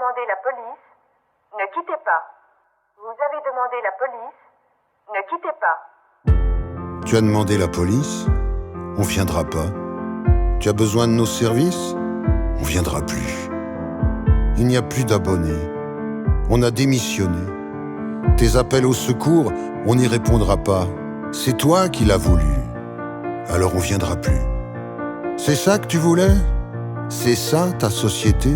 demandé la police, ne quittez pas. Vous avez demandé la police, ne quittez pas. Tu as demandé la police, on viendra pas. Tu as besoin de nos services, on viendra plus. Il n'y a plus d'abonnés, on a démissionné. Tes appels au secours, on n'y répondra pas. C'est toi qui l'as voulu, alors on viendra plus. C'est ça que tu voulais? C'est ça ta société?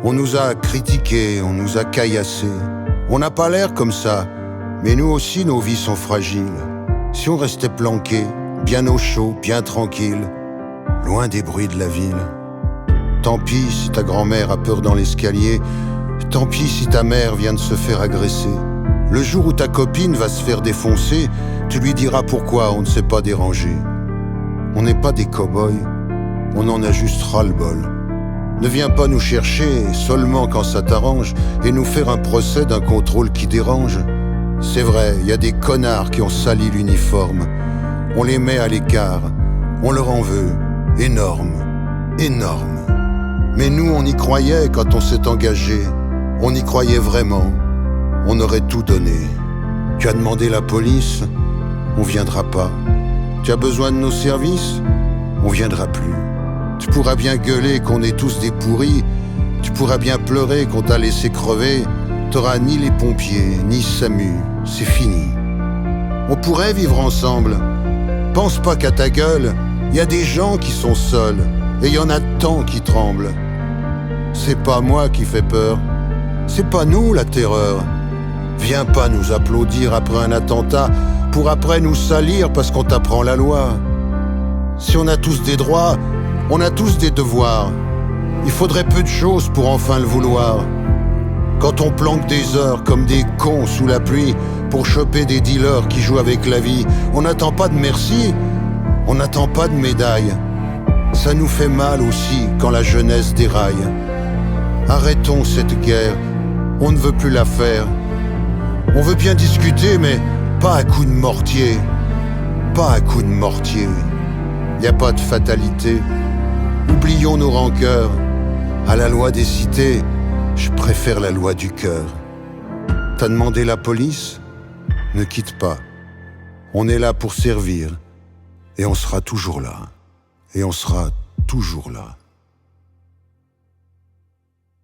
On nous a critiqués, on nous a caillassés. On n'a pas l'air comme ça, mais nous aussi nos vies sont fragiles. Si on restait planqués, bien au chaud, bien tranquille, loin des bruits de la ville. Tant pis si ta grand-mère a peur dans l'escalier, tant pis si ta mère vient de se faire agresser. Le jour où ta copine va se faire défoncer, tu lui diras pourquoi on ne s'est pas dérangé. On n'est pas des cow-boys, on en a juste ras-le-bol. Ne viens pas nous chercher seulement quand ça t'arrange et nous faire un procès d'un contrôle qui dérange. C'est vrai, y a des connards qui ont sali l'uniforme. On les met à l'écart, on leur en veut. Énorme, énorme. Mais nous, on y croyait quand on s'est engagé. On y croyait vraiment. On aurait tout donné. Tu as demandé la police, on viendra pas. Tu as besoin de nos services, on viendra plus. Tu pourras bien gueuler qu'on est tous des pourris. Tu pourras bien pleurer qu'on t'a laissé crever. T'auras ni les pompiers, ni SAMU. C'est fini. On pourrait vivre ensemble. Pense pas qu'à ta gueule, y a des gens qui sont seuls. Et y en a tant qui tremblent. C'est pas moi qui fais peur. C'est pas nous la terreur. Viens pas nous applaudir après un attentat pour après nous salir parce qu'on t'apprend la loi. Si on a tous des droits, on a tous des devoirs. Il faudrait peu de choses pour enfin le vouloir. Quand on planque des heures comme des cons sous la pluie pour choper des dealers qui jouent avec la vie, on n'attend pas de merci, on n'attend pas de médaille. Ça nous fait mal aussi quand la jeunesse déraille. Arrêtons cette guerre, on ne veut plus la faire. On veut bien discuter, mais pas à coups de mortier. Pas à coups de mortier. Y a pas de fatalité. Oublions nos rancœurs. À la loi des cités, je préfère la loi du cœur. T'as demandé la police? Ne quitte pas. On est là pour servir. Et on sera toujours là. Et on sera toujours là.